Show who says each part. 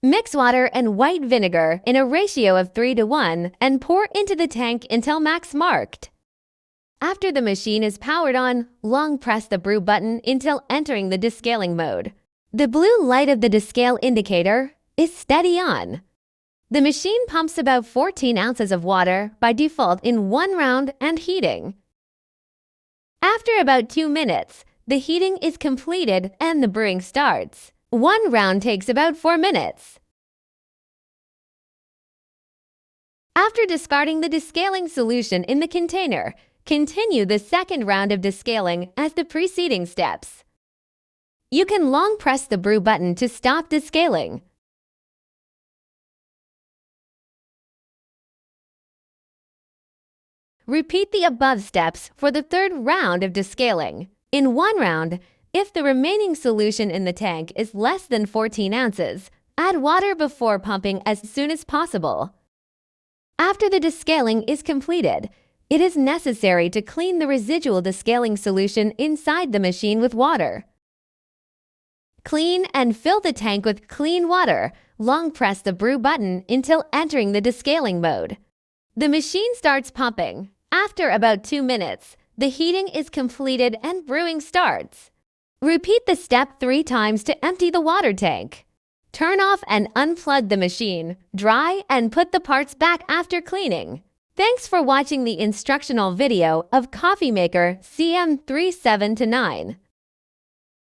Speaker 1: Mix water and white vinegar in a ratio of 3:1 and pour into the tank until max marked. After the machine is powered on, long press the brew button until entering the descaling mode. The blue light of the descale indicator is steady on. The machine pumps about 14 ounces of water by default in one round and heating. After about 2 minutes, the heating is completed and the brewing starts. One round takes about 4 minutes. After discarding the descaling solution in the container, continue the second round of descaling as the preceding steps. You can long press the brew button to stop descaling. Repeat the above steps for the third round of descaling. In one round, if the remaining solution in the tank is less than 14 ounces, add water before pumping as soon as possible. After the descaling is completed, it is necessary to clean the residual descaling solution inside the machine with water. Clean and fill the tank with clean water. Long press the brew button until entering the descaling mode. The machine starts pumping. After about 2 minutes, the heating is completed and brewing starts. Repeat the step 3 times to empty the water tank. Turn off and unplug the machine, dry, and put the parts back after cleaning. Thanks for watching the instructional video of Coffee Maker CM37-9.